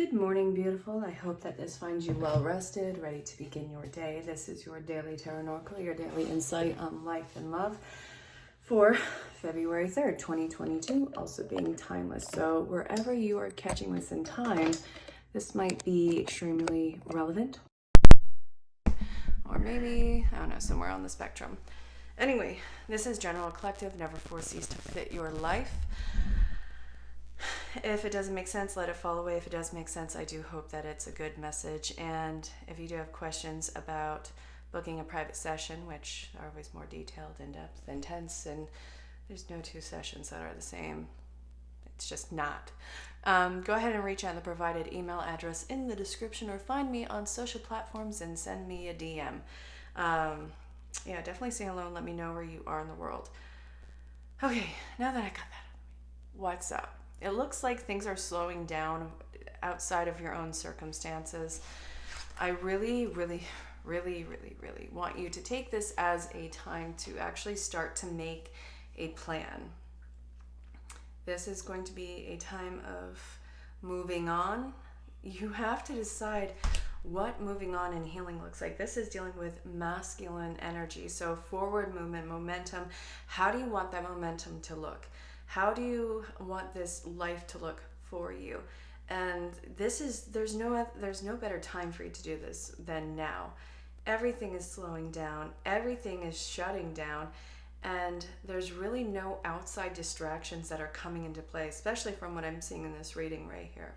Good morning, beautiful. I hope that this finds you well rested, ready to begin your day. This is your daily tarot oracle, your daily insight on life and love for February 3rd, 2022, also being timeless. So wherever you are catching this in time, this might be extremely relevant, or maybe, I don't know, somewhere on the spectrum. Anyway, this is General Collective, never foresees to fit your life. If it doesn't make sense, let it fall away. If it does make sense, I do hope that it's a good message. And if you do have questions about booking a private session, which are always more detailed, in-depth, intense, and there's no two sessions that are the same. It's just not. Go ahead and reach out in the provided email address in the description, or find me on social platforms and send me a DM. Yeah, definitely say hello and let me know where you are in the world. Okay, now that I got that, what's up? It looks like things are slowing down outside of your own circumstances. I really want you to take this as a time to actually start to make a plan. This is going to be a time of moving on. You have to decide what moving on and healing looks like. This is dealing with masculine energy. So forward movement, momentum. How do you want that momentum to look? How do you want this life to look for you? And there's no better time for you to do this than now. Everything is slowing down, everything is shutting down, and there's really no outside distractions that are coming into play, especially from what I'm seeing in this reading right here.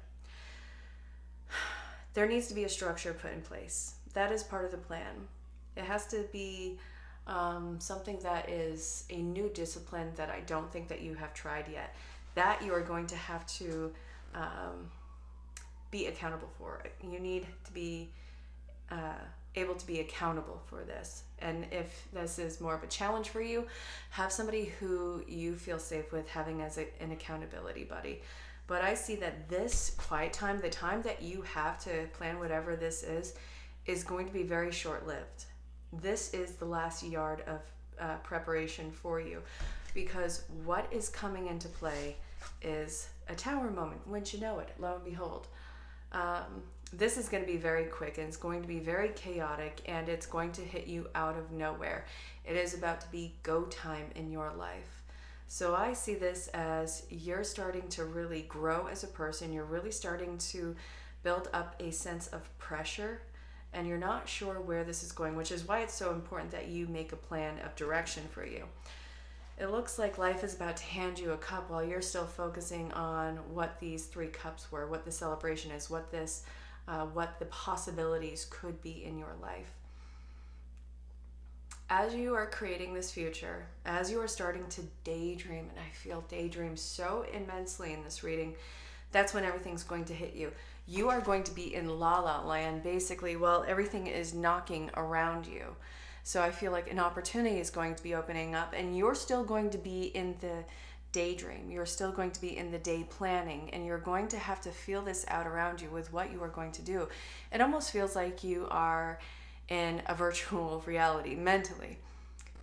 There needs to be a structure put in place. That is part of the plan. It has to be something that is a new discipline that I don't think that you have tried yet, that you are going to have to be accountable for. You need to be able to be accountable for this. And if this is more of a challenge for you, have somebody who you feel safe with having as an accountability buddy. But I see that this quiet time, the time that you have to plan whatever this is going to be very short-lived. This is the last yard of preparation for you, because what is coming into play is a tower moment. Wouldn't you know it? Lo and behold. This is going to be very quick, and it's going to be very chaotic, and it's going to hit you out of nowhere. It is about to be go time in your life. So I see this as you're starting to really grow as a person. You're really starting to build up a sense of pressure, and you're not sure where this is going, which is why it's so important that you make a plan of direction for you. It looks like life is about to hand you a cup while you're still focusing on what these 3 cups were, what the celebration is, what the possibilities could be in your life. As you are creating this future, as you are starting to daydream, and I feel daydream so immensely in this reading, that's when everything's going to hit you. You are going to be in La La Land, basically, while everything is knocking around you. So I feel like an opportunity is going to be opening up, and you're still going to be in the daydream. You're still going to be in the day planning, and you're going to have to feel this out around you with what you are going to do. It almost feels like you are in a virtual reality mentally.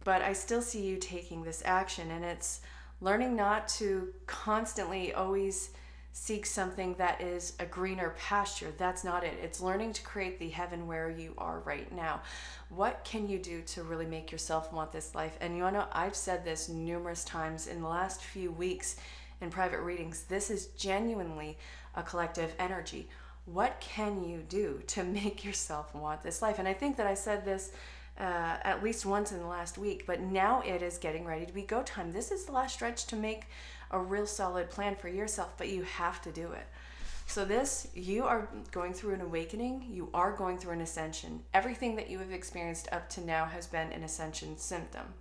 But I still see you taking this action, and it's learning not to constantly always seek something that is a greener pasture. That's not it. It's learning to create the heaven where you are right now. What can you do to really make yourself want this life? And you know, I've said this numerous times in the last few weeks in private readings. This is genuinely a collective energy. What can you do to make yourself want this life? And I think that I said this at least once in the last week, but now it is getting ready to be go time. This is the last stretch to make a real solid plan for yourself, but you have to do it. So you are going through an awakening. You are going through an ascension. Everything that you have experienced up to now has been an ascension symptom.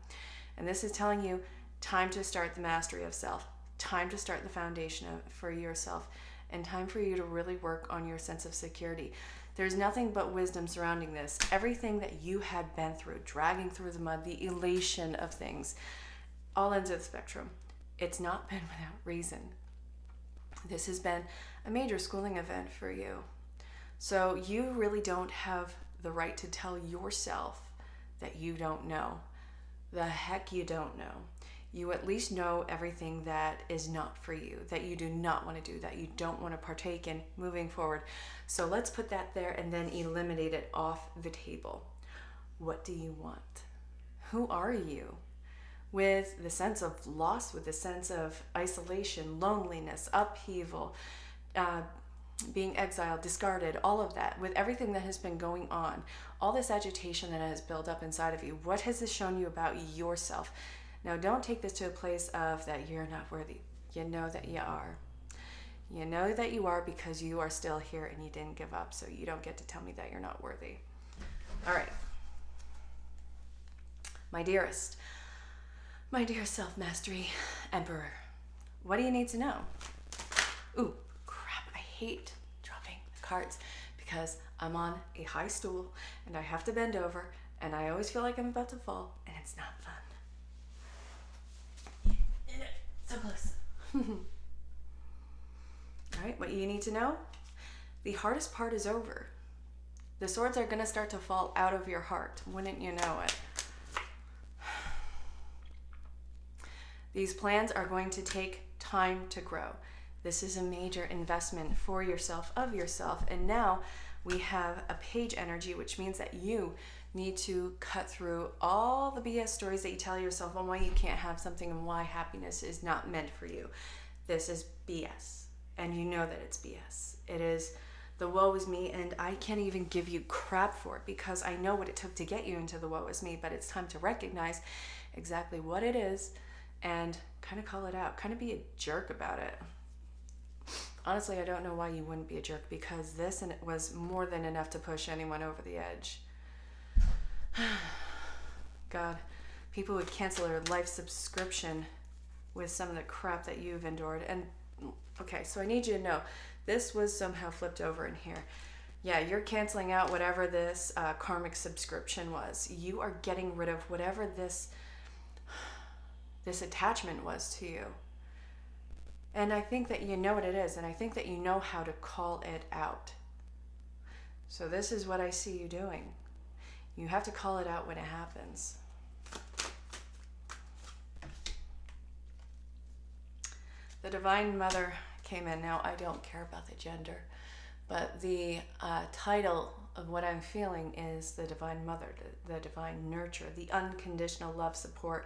And this is telling you time to start the mastery of self, time to start the foundation for yourself, and time for you to really work on your sense of security. There's nothing but wisdom surrounding this. Everything that you had been through, dragging through the mud, the elation of things, all ends of the spectrum. It's not been without reason. This has been a major schooling event for you. So you really don't have the right to tell yourself that you don't know. The heck you don't know. you at least know everything that is not for you, that you do not want to do, that you don't want to partake in moving forward. So let's put that there and then eliminate it off the table. What do you want? Who are you? With the sense of loss, with the sense of isolation, loneliness, upheaval, being exiled, discarded, all of that, with everything that has been going on, all this agitation that has built up inside of you, what has this shown you about yourself? Now, don't take this to a place of that you're not worthy. You know that you are. You know that you are because you are still here and you didn't give up, so you don't get to tell me that you're not worthy. All right. My dearest, my dear self-mastery emperor, what do you need to know? Ooh, crap, I hate dropping the cards because I'm on a high stool and I have to bend over and I always feel like I'm about to fall and it's not fun. So close. All right, what you need to know? The hardest part is over. The swords are going to start to fall out of your heart. Wouldn't you know it? These plans are going to take time to grow. This is a major investment for yourself, of yourself. And now we have a page energy, which means that you need to cut through all the BS stories that you tell yourself on why you can't have something and why happiness is not meant for you. This is BS. And you know that it's BS. It is the woe is me, and I can't even give you crap for it because I know what it took to get you into the woe is me, but it's time to recognize exactly what it is and kind of call it out, kind of be a jerk about it. Honestly, I don't know why you wouldn't be a jerk because this and it was more than enough to push anyone over the edge. God, people would cancel their life subscription with some of the crap that you've endured. And okay, so I need you to know, this was somehow flipped over in here. Yeah, you're canceling out whatever this karmic subscription was. You are getting rid of whatever this attachment was to you. And I think that you know what it is, and I think that you know how to call it out. So this is what I see you doing. You have to call it out when it happens. The Divine Mother came in. Now, I don't care about the gender, but the title of what I'm feeling is the Divine Mother, the Divine Nurture, the unconditional love, support,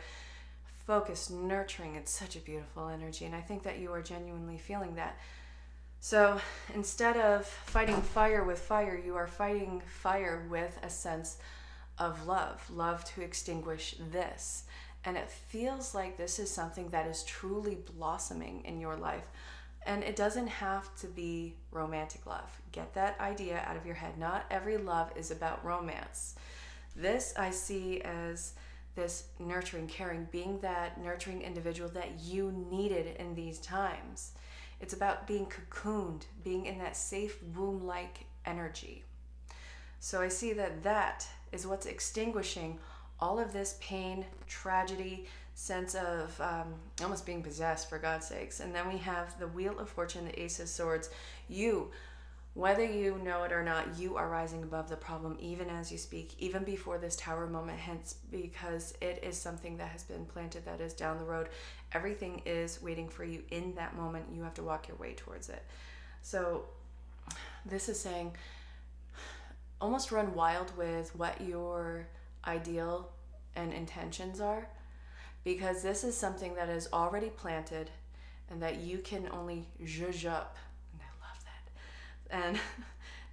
focused, nurturing. It's such a beautiful energy, and I think that you are genuinely feeling that. So instead of fighting fire with fire, you are fighting fire with a sense of love to extinguish this. And it feels like this is something that is truly blossoming in your life. And it doesn't have to be romantic love. Get that idea out of your head. Not every love is about romance. This I see as this nurturing, caring, being that nurturing individual that you needed in these times. It's about being cocooned, being in that safe womb-like energy. So I see that that is what's extinguishing all of this pain, tragedy, sense of almost being possessed, for God's sakes. And then we have the Wheel of Fortune, the Ace of Swords. You, whether you know it or not, you are rising above the problem even as you speak, even before this Tower moment hits, because it is something that has been planted that is down the road. Everything is waiting for you in that moment. You have to walk your way towards it. So this is saying almost run wild with what your ideal and intentions are, because this is something that is already planted and that you can only zhuzh up, and I love that, and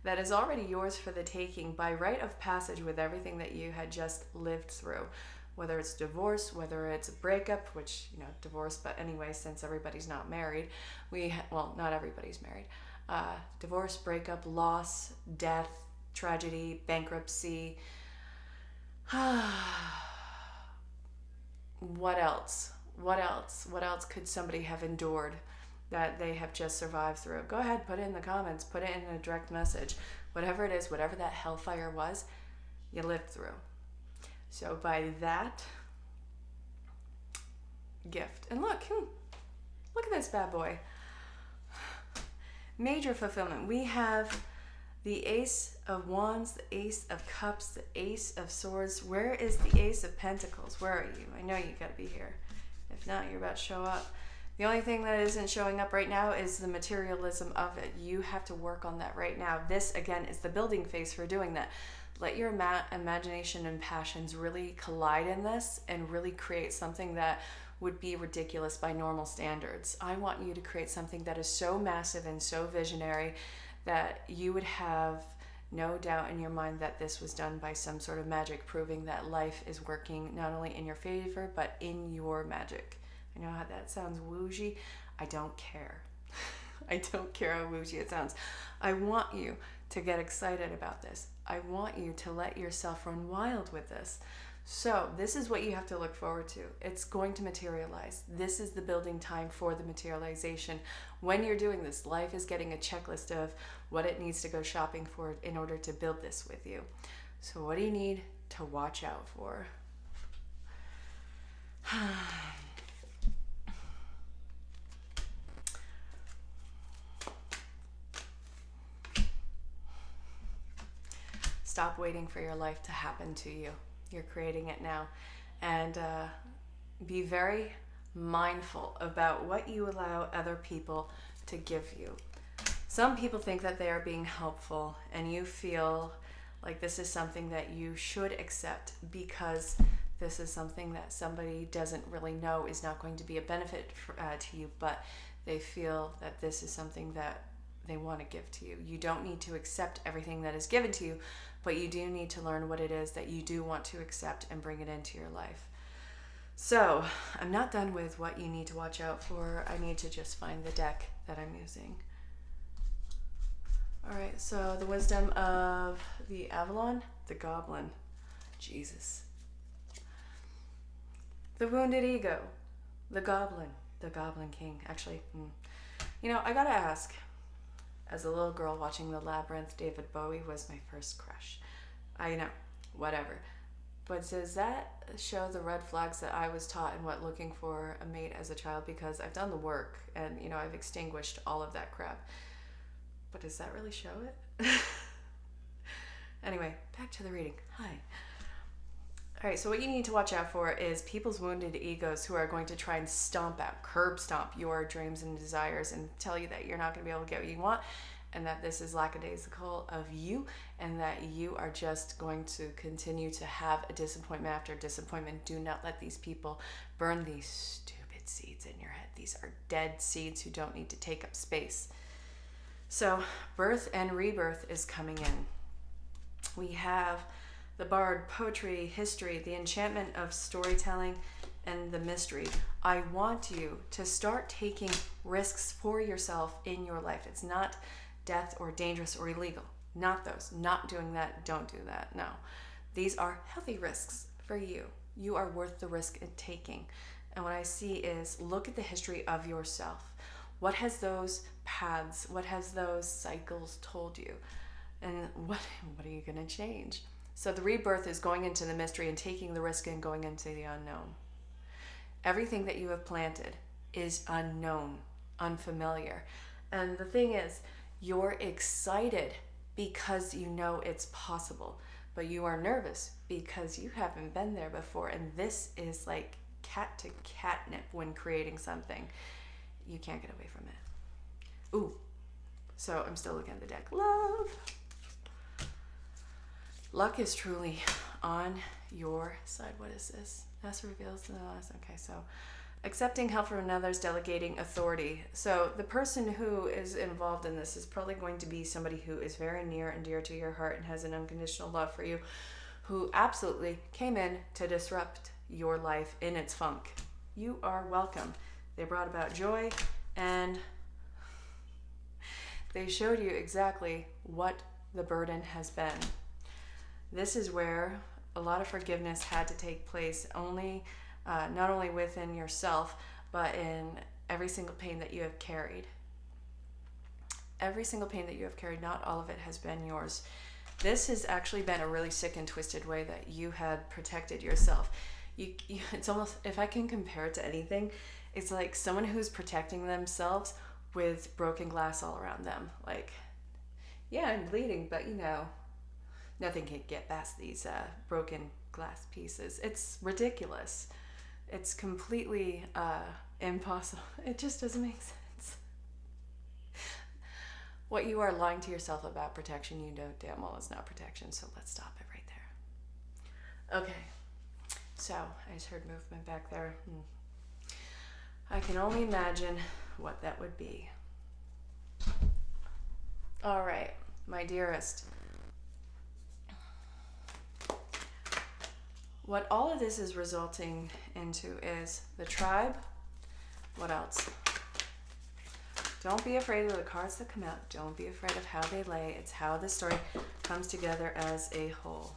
that is already yours for the taking by rite of passage with everything that you had just lived through, whether it's divorce, whether it's a breakup, which, you know, divorce, but anyway, since everybody's not married, well, not everybody's married, divorce, breakup, loss, death, tragedy, bankruptcy. What else? What else? What else could somebody have endured that they have just survived through? Go ahead, put it in the comments, put it in a direct message. Whatever it is, whatever that hellfire was, you lived through. So by that gift, and look at this bad boy. Major fulfillment. We have the Ace of Wands, the Ace of Cups, the Ace of Swords. Where is the Ace of Pentacles? Where are you? I know you got to be here. If not, you're about to show up. The only thing that isn't showing up right now is the materialism of it. You have to work on that right now. This, again, is the building phase for doing that. Let your imagination and passions really collide in this and really create something that would be ridiculous by normal standards. I want you to create something that is so massive and so visionary that you would have no doubt in your mind that this was done by some sort of magic, proving that life is working not only in your favor, but in your magic. I know how that sounds wooshy. I don't care. I don't care how wooshy it sounds. I want you to get excited about this. I want you to let yourself run wild with this. So this is what you have to look forward to. It's going to materialize. This is the building time for the materialization. When you're doing this, life is getting a checklist of what it needs to go shopping for in order to build this with you. So what do you need to watch out for? Stop waiting for your life to happen to you. You're creating it now. And be very mindful about what you allow other people to give you. Some people think that they are being helpful, and you feel like this is something that you should accept because this is something that somebody doesn't really know is not going to be a benefit to you, but they feel that this is something that they want to give to you. You don't need to accept everything that is given to you, but you do need to learn what it is that you do want to accept and bring it into your life. So I'm not done with what you need to watch out for. I need to just find the deck that I'm using. All right, so the wisdom of the Avalon, the Goblin. Jesus. The wounded ego, the Goblin King. Actually, you know, I gotta ask. As a little girl watching The Labyrinth, David Bowie was my first crush. I know, whatever. But does that show the red flags that I was taught in what looking for a mate as a child? Because I've done the work and, you know, I've extinguished all of that crap. But does that really show it? Anyway, back to the reading. Hi. All right, so what you need to watch out for is people's wounded egos who are going to try and curb stomp your dreams and desires and tell you that you're not going to be able to get what you want and that this is lackadaisical of you and that you are just going to continue to have a disappointment after disappointment. Do not let these people burn these stupid seeds in your head. These are dead seeds who don't need to take up space. So birth and rebirth is coming in. We have the bard, poetry, history, the enchantment of storytelling, and the mystery. I want you to start taking risks for yourself in your life. It's not death or dangerous or illegal. Not those. Not doing that. Don't do that. No. These are healthy risks for you. You are worth the risk in taking. And what I see is look at the history of yourself. What has those paths, what has those cycles told you? And what are you going to change? So the rebirth is going into the mystery and taking the risk and going into the unknown. Everything that you have planted is unknown, unfamiliar. And the thing is, you're excited because you know it's possible, but you are nervous because you haven't been there before. And this is like cat to catnip when creating something. You can't get away from it. Ooh, so I'm still looking at the deck. Love. Luck is truly on your side. What is this? This reveals the last. Okay, so accepting help from others, delegating authority. So the person who is involved in this is probably going to be somebody who is very near and dear to your heart and has an unconditional love for you, who absolutely came in to disrupt your life in its funk. You are welcome. They brought about joy and they showed you exactly what the burden has been. This is where a lot of forgiveness had to take place, not only within yourself, but in every single pain that you have carried. Every single pain that you have carried, not all of it has been yours. This has actually been a really sick and twisted way that you had protected yourself. It's almost, if I can compare it to anything, it's like someone who's protecting themselves with broken glass all around them. Like, yeah, I'm bleeding, but you know, nothing can get past these broken glass pieces. It's ridiculous. It's completely impossible. It just doesn't make sense. What you are lying to yourself about protection, you know damn well is not protection, so let's stop it right there. Okay, so I just heard movement back there. I can only imagine what that would be. All right, my dearest. What all of this is resulting into is the tribe. What else? Don't be afraid of the cards that come out. Don't be afraid of how they lay. It's how the story comes together as a whole.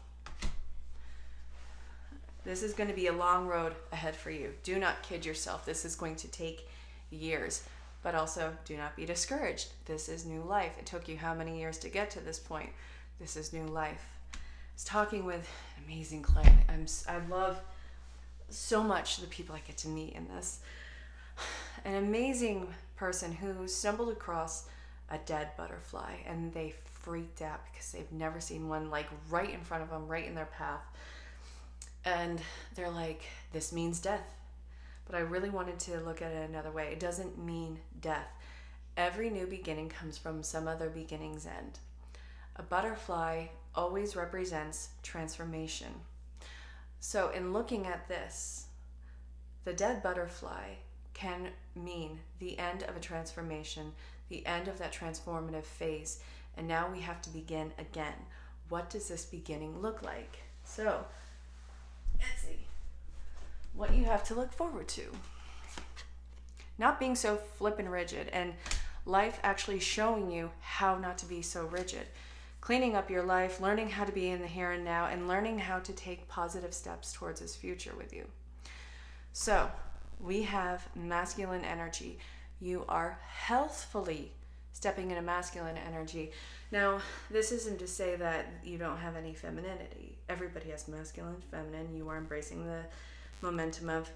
This is going to be a long road ahead for you. Do not kid yourself. This is going to take years. But also, do not be discouraged. This is new life. It took you how many years to get to this point? This is new life. I was talking with an amazing client. I love so much the people I get to meet in this. An amazing person who stumbled across a dead butterfly, and they freaked out because they've never seen one like right in front of them, right in their path. And they're like, this means death. But I really wanted to look at it another way. It doesn't mean death. Every new beginning comes from some other beginning's end. A butterfly always represents transformation. So in looking at this, the dead butterfly can mean the end of a transformation, the end of that transformative phase, and now we have to begin again. What does this beginning look like? So, let's see what you have to look forward to. Not being so flippin' rigid, and life actually showing you how not to be so rigid. Cleaning up your life, learning how to be in the here and now, and learning how to take positive steps towards this future with you. So, we have masculine energy. You are healthfully stepping into masculine energy. Now, this isn't to say that you don't have any femininity. Everybody has masculine, feminine. You are embracing the momentum of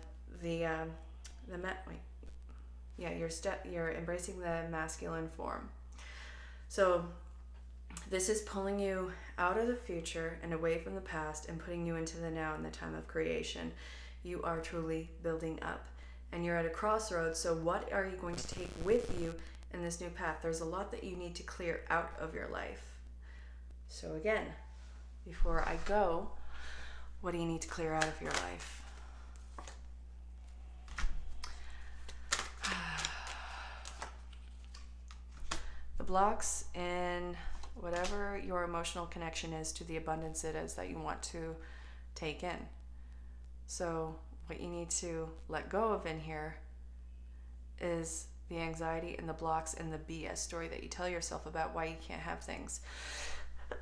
you're embracing the masculine form. So this is pulling you out of the future and away from the past and putting you into the now in the time of creation. You are truly building up. And you're at a crossroads, so what are you going to take with you in this new path? There's a lot that you need to clear out of your life. So again, before I go, what do you need to clear out of your life? The blocks in whatever your emotional connection is to the abundance it is that you want to take in. So what you need to let go of in here is the anxiety and the blocks and the BS story that you tell yourself about why you can't have things.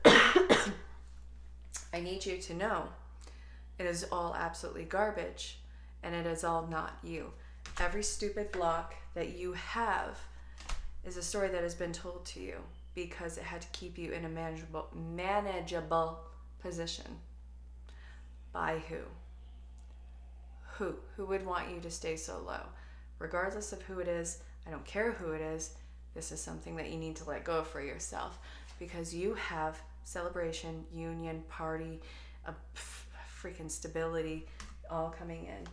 I need you to know it is all absolutely garbage, and it is all not you. Every stupid block that you have is a story that has been told to you because it had to keep you in a manageable position. By who? Who would want you to stay so low? Regardless of who it is, I don't care who it is, this is something that you need to let go of for yourself, because you have celebration, union, party, a freaking stability all coming in,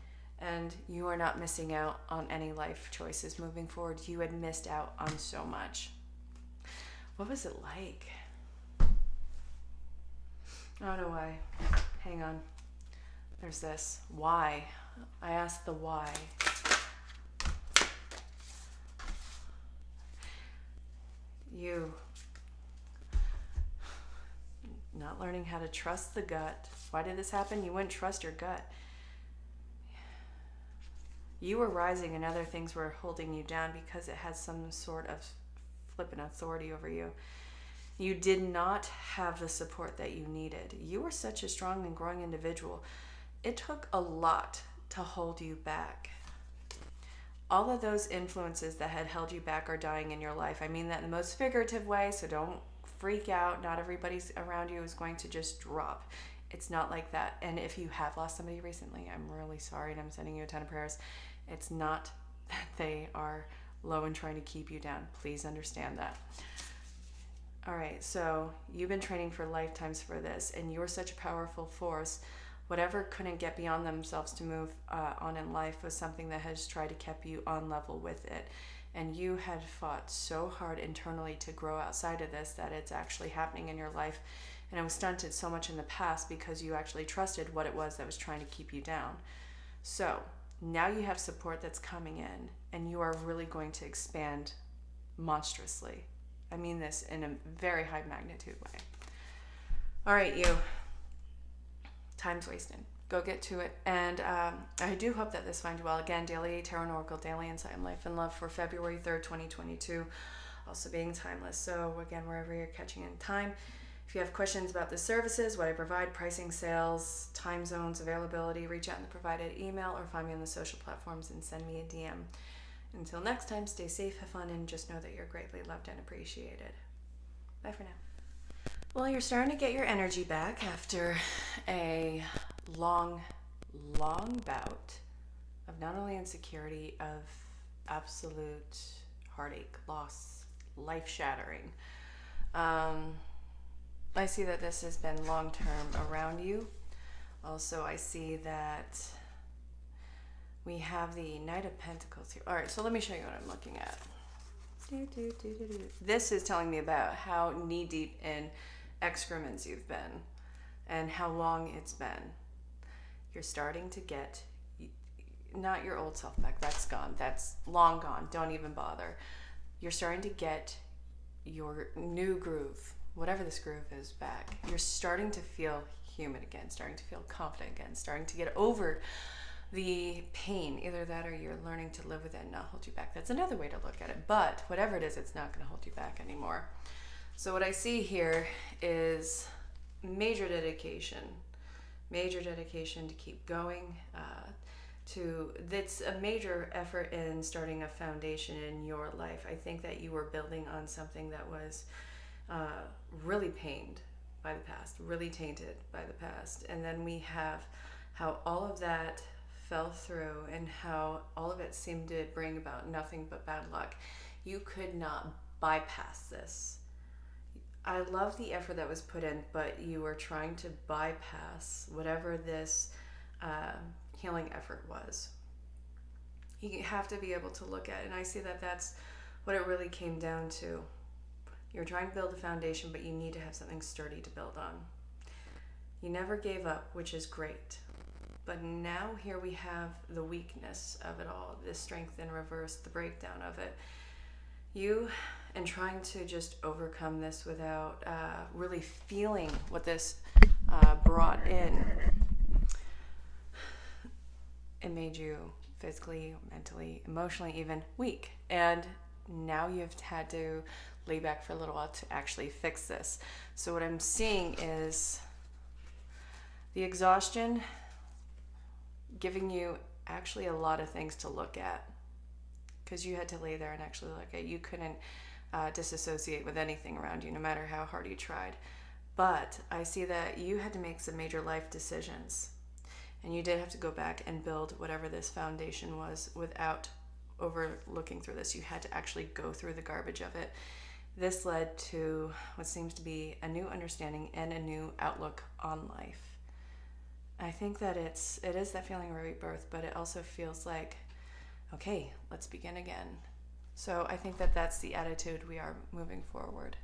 and you are not missing out on any life choices moving forward. You had missed out on so much. What was it like? I don't know why. Hang on. There's this. Why? I asked the why. You not learning how to trust the gut. Why did this happen? You wouldn't trust your gut. You were rising and other things were holding you down because it had some sort of flippant authority over you. You did not have the support that you needed. You were such a strong and growing individual. It took a lot to hold you back. All of those influences that had held you back are dying in your life. I mean that in the most figurative way, so don't freak out. Not everybody's around you is going to just drop. It's not like that. And if you have lost somebody recently, I'm really sorry, and I'm sending you a ton of prayers. It's not that they are low and trying to keep you down. Please understand that. All right, so you've been training for lifetimes for this, and you're such a powerful force. whatever couldn't get beyond themselves to move on in life was something that has tried to keep you on level with it. And you had fought so hard internally to grow outside of this that it's actually happening in your life. And it was stunted so much in the past because you actually trusted what it was that was trying to keep you down. So now you have support that's coming in, and you are really going to expand monstrously. I mean this in a very high magnitude way. All right, you. Time's wasted. Go get to it. And I do hope that this finds you well. Again, Daily Tarot and Oracle, Daily Insight in Life and Love for February 3rd, 2022. Also being timeless. So again, wherever you're catching in time, if you have questions about the services, what I provide, pricing, sales, time zones, availability, reach out in the provided email or find me on the social platforms and send me a DM. Until next time, stay safe, have fun, and just know that you're greatly loved and appreciated. Bye for now. Well, you're starting to get your energy back after a long bout of not only insecurity, of absolute heartache, loss, life-shattering. I see that this has been long-term around you. Also, I see that we have the Knight of Pentacles here. All right, so let me show you what I'm looking at. This is telling me about how knee-deep in excrements you've been and how long it's been. You're starting to get, not your old self back. That's gone. That's long gone. Don't even bother. You're starting to get your new groove, whatever this groove is, back. You're starting to feel human again, starting to feel confident again, starting to get over the pain. Either that or you're learning to live with it and not hold you back. That's another way to look at it. But whatever it is, it's not going to hold you back anymore. So what I see here is major dedication to keep going. That's a major effort in starting a foundation in your life. I think that you were building on something that was really pained by the past, really tainted by the past. And then we have how all of that fell through and how all of it seemed to bring about nothing but bad luck. You could not bypass this. I love the effort that was put in, but you were trying to bypass whatever this healing effort was. You have to be able to look at it, and I see that that's what it really came down to. You're trying to build a foundation, but you need to have something sturdy to build on. You never gave up, which is great. But now here we have the weakness of it all, the strength in reverse, the breakdown of it. You, and trying to just overcome this without really feeling what this brought in, it made you physically, mentally, emotionally even weak. And now you've had to lay back for a little while to actually fix this. So what I'm seeing is the exhaustion giving you actually a lot of things to look at, because you had to lay there and actually look at it. You couldn't disassociate with anything around you, no matter how hard you tried. But I see that you had to make some major life decisions, and you did have to go back and build whatever this foundation was without overlooking through this. You had to actually go through the garbage of it. This led to what seems to be a new understanding and a new outlook on life. I think that it is that feeling of rebirth, but it also feels like, okay, let's begin again. So I think that that's the attitude we are moving forward.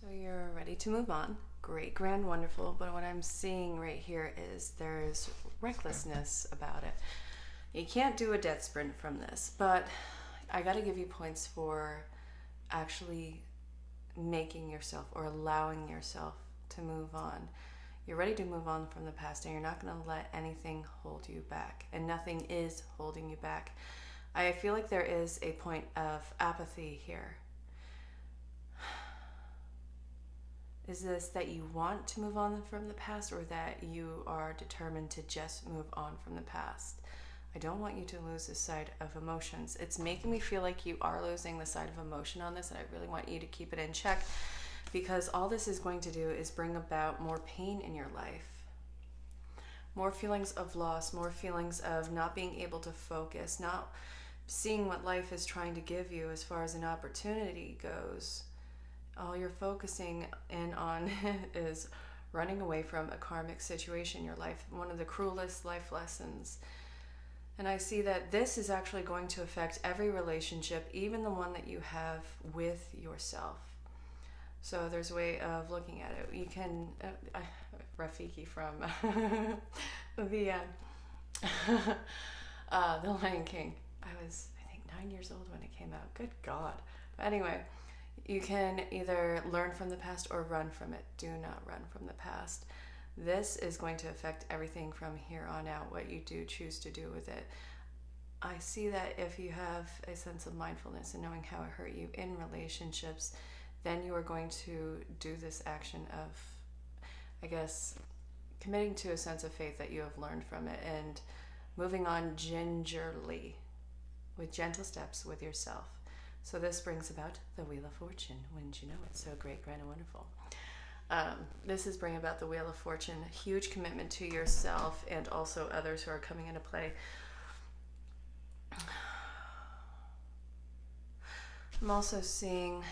So you're ready to move on. Great, grand, wonderful. But what I'm seeing right here is there's recklessness about it. You can't do a death sprint from this, but I got to give you points for actually making yourself or allowing yourself to move on. You're ready to move on from the past, and you're not going to let anything hold you back, and nothing is holding you back. I feel like there is a point of apathy here. Is this that you want to move on from the past, or that you are determined to just move on from the past? I don't want you to lose the sight of emotions. It's making me feel like you are losing the sight of emotion on this, and I really want you to keep it in check, because all this is going to do is bring about more pain in your life. More feelings of loss, more feelings of not being able to focus, not seeing what life is trying to give you as far as an opportunity goes. All you're focusing in on is running away from a karmic situation in your life, one of the cruelest life lessons. And I see that this is actually going to affect every relationship, even the one that you have with yourself. So there's a way of looking at it. You can, Rafiki from the Lion King. I was, I think, 9 years old when it came out. Good God. But anyway, you can either learn from the past or run from it. Do not run from the past. This is going to affect everything from here on out, what you do choose to do with it. I see that if you have a sense of mindfulness and knowing how it hurt you in relationships, then you are going to do this action of, I guess, committing to a sense of faith that you have learned from it and moving on gingerly, with gentle steps with yourself. So this brings about the Wheel of Fortune. Wouldn't you know it? So great, grand, and wonderful. This is bringing about the Wheel of Fortune, a huge commitment to yourself and also others who are coming into play. I'm also seeing,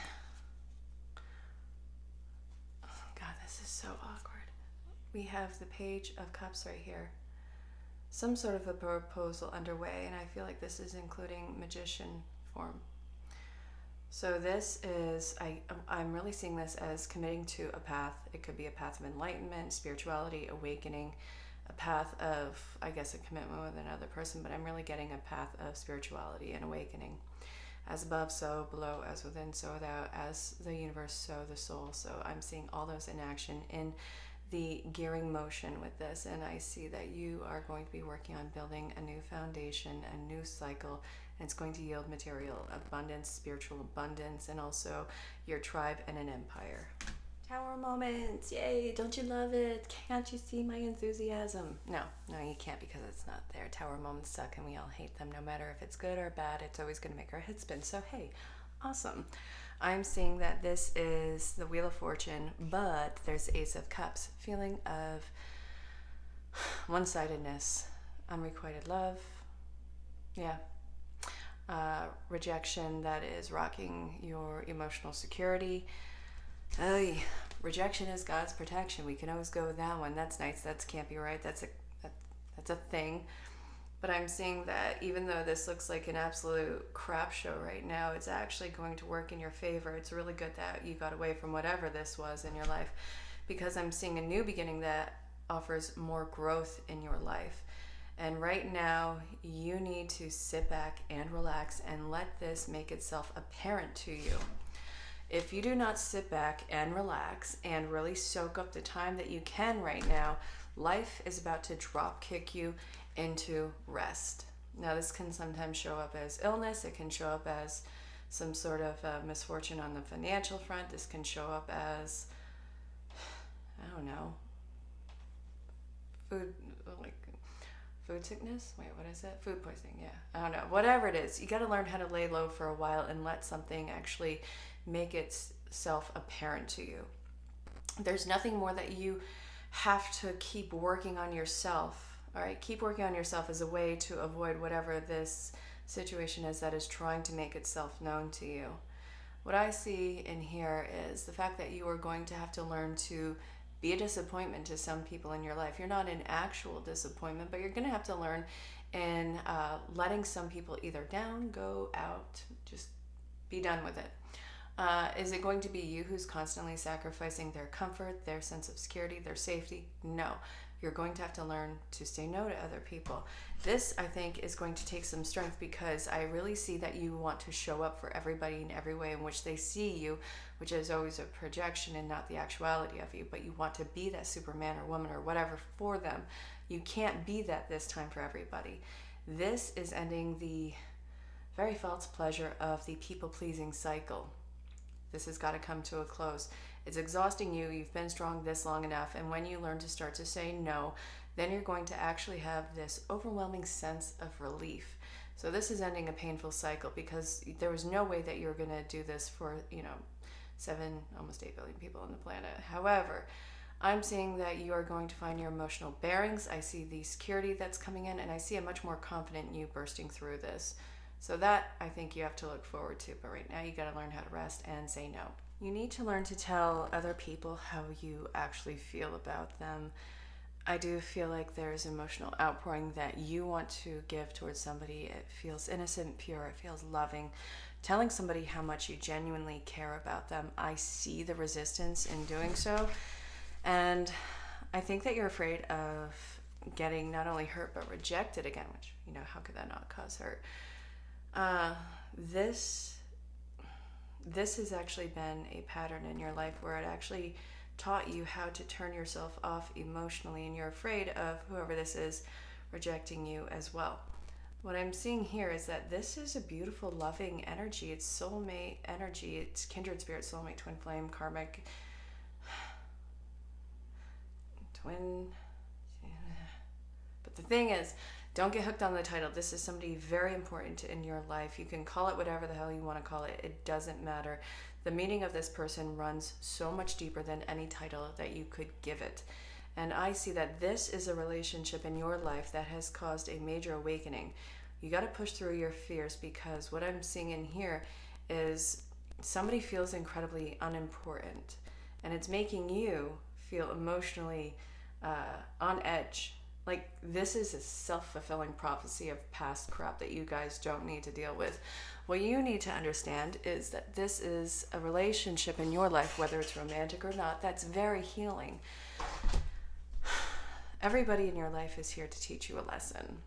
oh God, this is so awkward. We have the Page of Cups right here. Some sort of a proposal underway, and I feel like this is including magician form. So this is, I'm really seeing this as committing to a path. It could be a path of enlightenment, spirituality, awakening, a path of, I guess, a commitment with another person, but I'm really getting a path of spirituality and awakening. As above, so below, as within, so without, as the universe, so the soul. So I'm seeing all those in action in the gearing motion with this, and I see that you are going to be working on building a new foundation, a new cycle, and it's going to yield material abundance, spiritual abundance, and also your tribe and an empire. Tower moments, yay, don't you love it? Can't you see my enthusiasm? No, you can't, because it's not there. Tower moments suck and we all hate them. No matter if it's good or bad, it's always going to make our head spin. So hey, awesome. I'm seeing that this is the Wheel of Fortune, but there's the Ace of Cups, feeling of one-sidedness, unrequited love, yeah, rejection that is rocking your emotional security. Oh, rejection is God's protection. We can always go with that one. That's nice. That can't be right. That's a thing. But I'm seeing that even though this looks like an absolute crap show right now, it's actually going to work in your favor. It's really good that you got away from whatever this was in your life, because I'm seeing a new beginning that offers more growth in your life. And right now, you need to sit back and relax and let this make itself apparent to you. If you do not sit back and relax and really soak up the time that you can right now, life is about to drop kick you into rest. Now, this can sometimes show up as illness. It can show up as some sort of misfortune on the financial front. This can show up as, I don't know, food sickness? Wait, what is it? Food poisoning, yeah. I don't know. Whatever it is, you got to learn how to lay low for a while and let something actually make itself apparent to you. There's nothing more that you have to keep working on yourself. All right, keep working on yourself as a way to avoid whatever this situation is that is trying to make itself known to you. What I see in here is the fact that you are going to have to learn to be a disappointment to some people in your life. You're not an actual disappointment, but you're going to have to learn in letting some people either down, go out, just be done with it. Is it going to be you who's constantly sacrificing their comfort, their sense of security, their safety? No. You're going to have to learn to say no to other people. This, I think, is going to take some strength, because I really see that you want to show up for everybody in every way in which they see you, which is always a projection and not the actuality of you, but you want to be that Superman or woman or whatever for them. You can't be that this time for everybody. This is ending the very false pleasure of the people-pleasing cycle. This has got to come to a close. It's exhausting you. You've been strong this long enough. And when you learn to start to say no, then you're going to actually have this overwhelming sense of relief. So this is ending a painful cycle, because there was no way that you're going to do this for, 7, almost 8 billion people on the planet. However, I'm seeing that you are going to find your emotional bearings. I see the security that's coming in, and I see a much more confident you bursting through this. So that I think you have to look forward to. But right now you got to learn how to rest and say no. You need to learn to tell other people how you actually feel about them. I do feel like there's emotional outpouring that you want to give towards somebody. It feels innocent, pure, it feels loving. Telling somebody how much you genuinely care about them, I see the resistance in doing so. And I think that you're afraid of getting not only hurt but rejected again, which, you know, how could that not cause hurt? This has actually been a pattern in your life where it actually taught you how to turn yourself off emotionally, and you're afraid of whoever this is rejecting you as well. What I'm seeing here is that this is a beautiful, loving energy. It's soulmate energy. It's kindred spirit, soulmate, twin flame, karmic, twin. But the thing is, don't get hooked on the title. This is somebody very important in your life. You can call it whatever the hell you want to call it. It doesn't matter. The meaning of this person runs so much deeper than any title that you could give it. And I see that this is a relationship in your life that has caused a major awakening. You got to push through your fears, because what I'm seeing in here is somebody feels incredibly unimportant, and it's making you feel emotionally on edge. Like, this is a self-fulfilling prophecy of past crap that you guys don't need to deal with. What you need to understand is that this is a relationship in your life, whether it's romantic or not, that's very healing. Everybody in your life is here to teach you a lesson.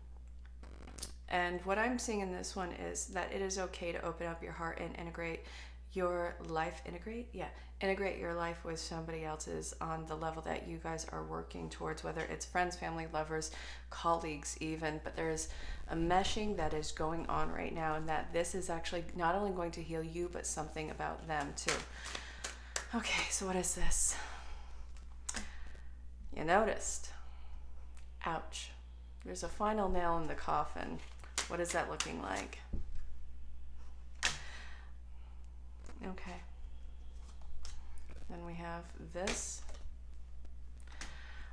And what I'm seeing in this one is that it is okay to open up your heart and integrate your life. Integrate your life with somebody else's on the level that you guys are working towards, whether it's friends, family, lovers, colleagues even. But there's a meshing that is going on right now, and that this is actually not only going to heal you, but something about them too. Okay, so what is this? You noticed. Ouch. There's a final nail in the coffin. What is that looking like? Okay. Then we have this.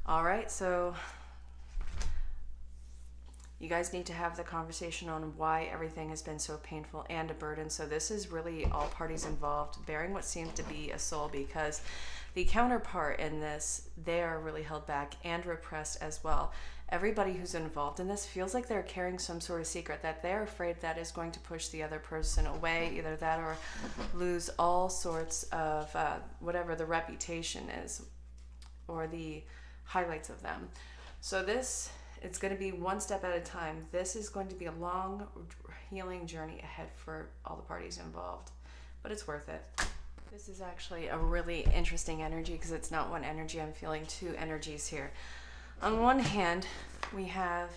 All right, so you guys need to have the conversation on why everything has been so painful and a burden. So this is really all parties involved bearing what seems to be a soul, because the counterpart in this, they are really held back and repressed as well. Everybody who's involved in this feels like they're carrying some sort of secret that they're afraid that is going to push the other person away, either that or lose all sorts of whatever the reputation is or the highlights of them. So this, it's going to be one step at a time. This is going to be a long healing journey ahead for all the parties involved, but it's worth it. This is actually a really interesting energy because it's not one energy. I'm feeling two energies here. On one hand, we have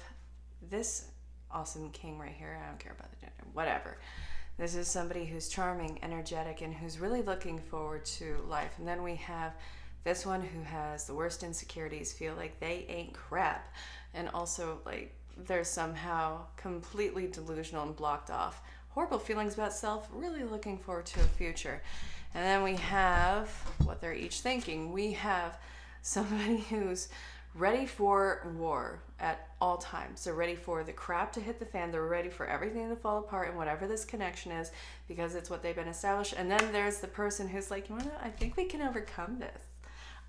this awesome king right here. I don't care about the gender, whatever. This is somebody who's charming, energetic, and who's really looking forward to life. And then we have this one who has the worst insecurities, feel like they ain't crap, and also like they're somehow completely delusional and blocked off. Horrible feelings about self, really looking forward to a future. And then we have what they're each thinking. We have somebody who's ready for war at all times. They're ready for the crap to hit the fan. They're ready for everything to fall apart and whatever this connection is, because it's what they've been established. And then there's the person who's like, you want to know, I think we can overcome this.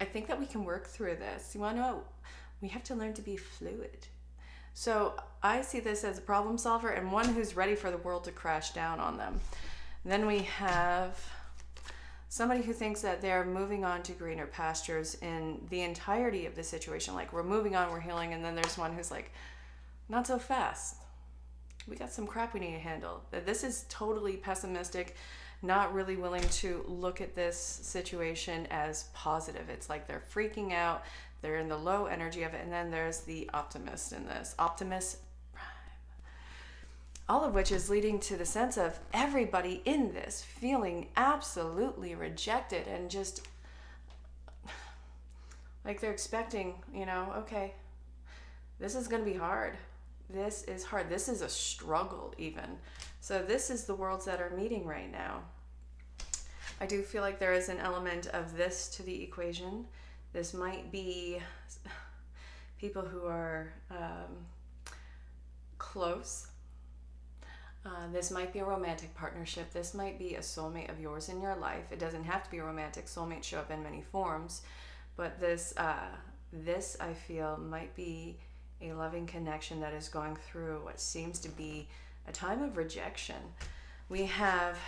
I think that we can work through this. You want to know, we have to learn to be fluid. So I see this as a problem solver and one who's ready for the world to crash down on them. And then we have somebody who thinks that they're moving on to greener pastures in the entirety of the situation. Like, we're moving on, we're healing. And then there's one who's like, not so fast. We got some crap we need to handle. This is totally pessimistic, not really willing to look at this situation as positive. It's like they're freaking out. They're in the low energy of it. And then there's the optimist in this. Optimist prime. All of which is leading to the sense of everybody in this feeling absolutely rejected and just like they're expecting, you know, okay, this is going to be hard. This is hard. This is a struggle even. So this is the worlds that are meeting right now. I do feel like there is an element of this to the equation. This might be people who are close. This might be a romantic partnership. This might be a soulmate of yours in your life. It doesn't have to be romantic. Soulmates show up in many forms. But this I feel might be a loving connection that is going through what seems to be a time of rejection. We have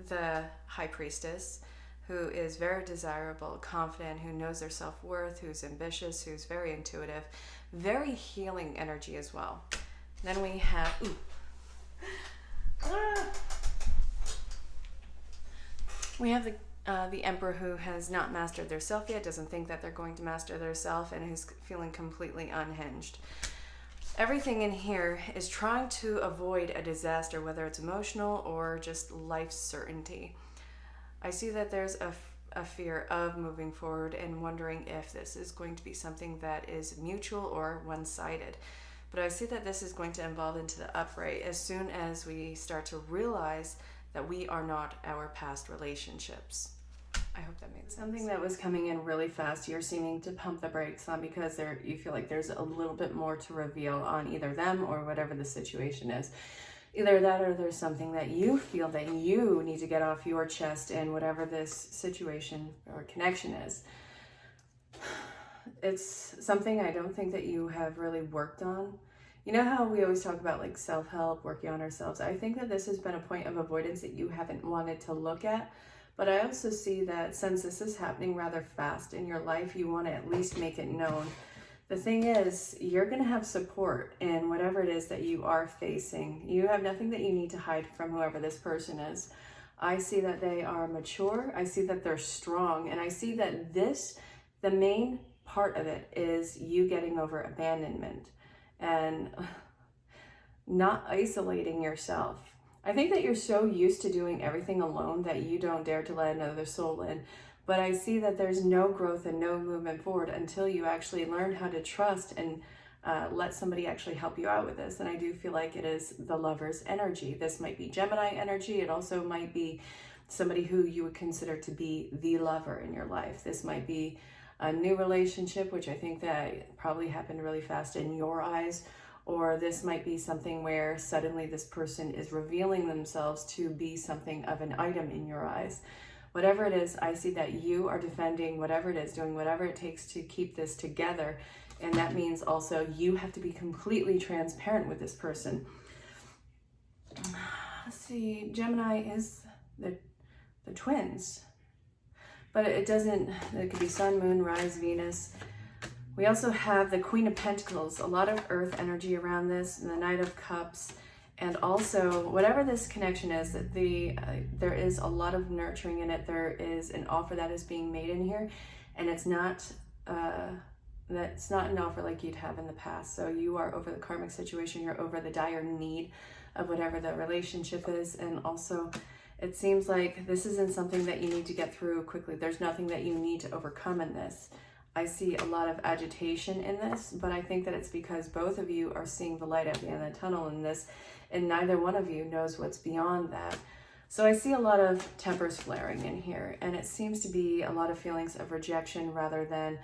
the High Priestess, who is very desirable, confident, who knows their self-worth, who's ambitious, who's very intuitive, very healing energy as well. Then we have, we have the Emperor, who has not mastered their self yet, doesn't think that they're going to master their self, and who's feeling completely unhinged. Everything in here is trying to avoid a disaster, whether it's emotional or just life certainty. I see that there's a fear of moving forward and wondering if this is going to be something that is mutual or one-sided. But I see that this is going to evolve into the upright as soon as we start to realize that we are not our past relationships. I hope that made sense. Something that was coming in really fast, you're seeming to pump the brakes on because you feel like there's a little bit more to reveal on either them or whatever the situation is. Either that or there's something that you feel that you need to get off your chest in whatever this situation or connection is. It's something I don't think that you have really worked on. You know how we always talk about like self-help, working on ourselves? I think that this has been a point of avoidance that you haven't wanted to look at. But I also see that since this is happening rather fast in your life, you want to at least make it known. The thing is, you're going to have support in whatever it is that you are facing. You have nothing that you need to hide from whoever this person is. I see that they are mature. I see that they're strong. And I see that the main part of it is you getting over abandonment and not isolating yourself. I think that you're so used to doing everything alone that you don't dare to let another soul in. But I see that there's no growth and no movement forward until you actually learn how to trust and let somebody actually help you out with this. And I do feel like it is the Lover's energy. This might be Gemini energy. It also might be somebody who you would consider to be the lover in your life. This might be a new relationship, which I think that probably happened really fast in your eyes. Or this might be something where suddenly this person is revealing themselves to be something of an item in your eyes. Whatever it is, I see that you are defending whatever it is, doing whatever it takes to keep this together. And that means also you have to be completely transparent with this person. Let's see, Gemini is the twins. But it could be Sun, Moon, Rise, Venus. We also have the Queen of Pentacles, a lot of earth energy around this, and the Knight of Cups. And also, whatever this connection is, there is a lot of nurturing in it. There is an offer that is being made in here, and it's not an offer like you'd have in the past. So you are over the karmic situation. You're over the dire need of whatever the relationship is. And also, it seems like this isn't something that you need to get through quickly. There's nothing that you need to overcome in this. I see a lot of agitation in this, but I think that it's because both of you are seeing the light at the end of the tunnel in this, and neither one of you knows what's beyond that. So I see a lot of tempers flaring in here, and it seems to be a lot of feelings of rejection rather than,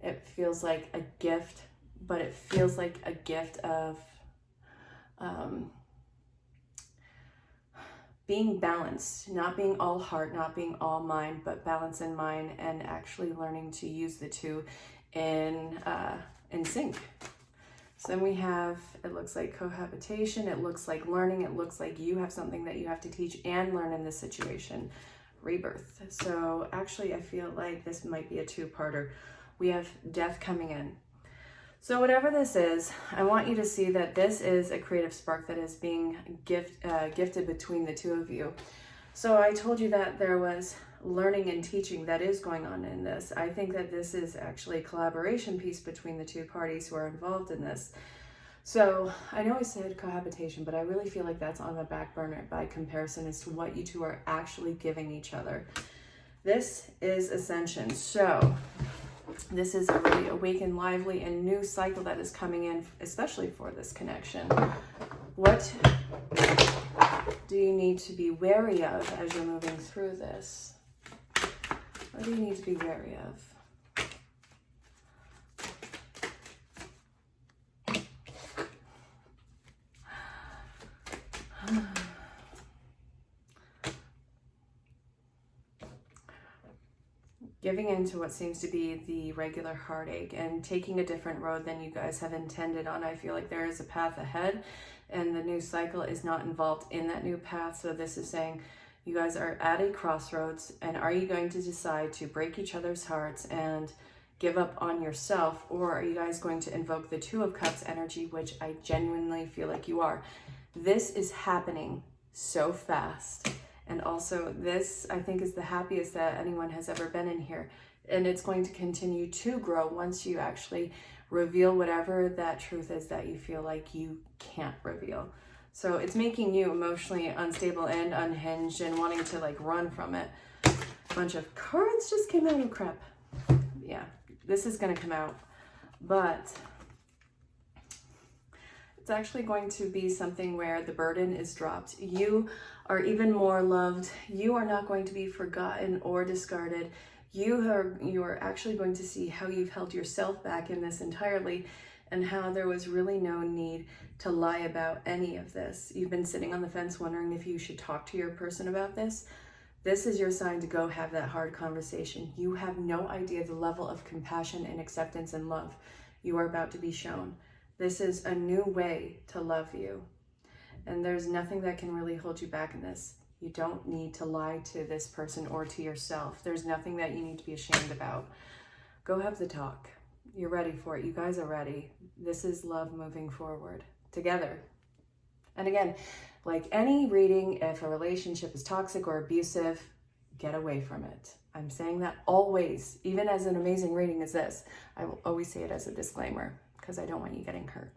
it feels like a gift, but it feels like a gift of being balanced, not being all heart, not being all mind, but balance in mind, and actually learning to use the two in sync. So then we have, it looks like cohabitation, it looks like learning, it looks like you have something that you have to teach and learn in this situation. Rebirth. So actually I feel like this might be a two-parter. We have death coming in. So whatever this is, I want you to see that this is a creative spark that is being gifted between the two of you. So I told you that there was learning and teaching that is going on in this. I think that this is actually a collaboration piece between the two parties who are involved in this. So I know I said cohabitation, but I really feel like that's on the back burner by comparison as to what you two are actually giving each other. This is Ascension. So this is a really awakened, lively, and new cycle that is coming in, especially for this connection. What do you need to be wary of as you're moving through this? What do you need to be wary of? giving into what seems to be the regular heartache and taking a different road than you guys have intended on. I feel like there is a path ahead and the new cycle is not involved in that new path. So this is saying you guys are at a crossroads, and are you going to decide to break each other's hearts and give up on yourself, or are you guys going to invoke the Two of Cups energy, which I genuinely feel like you are. This is happening so fast. And also this, I think, is the happiest that anyone has ever been in here. And it's going to continue to grow once you actually reveal whatever that truth is that you feel like you can't reveal. So it's making you emotionally unstable and unhinged and wanting to like run from it. A bunch of cards just came out of crap. Yeah, this is going to come out. But it's actually going to be something where the burden is dropped. You are even more loved. You are not going to be forgotten or discarded. You are actually going to see how you've held yourself back in this entirely, and how there was really no need to lie about any of this. You've been sitting on the fence wondering if you should talk to your person about this. This is your sign to go have that hard conversation. You have no idea the level of compassion and acceptance and love you are about to be shown. This is a new way to love you. And there's nothing that can really hold you back in this. You don't need to lie to this person or to yourself. There's nothing that you need to be ashamed about. Go have the talk. You're ready for it. You guys are ready. This is love moving forward together. And again, like any reading, if a relationship is toxic or abusive, get away from it. I'm saying that always, even as an amazing reading as this. I will always say it as a disclaimer because I don't want you getting hurt.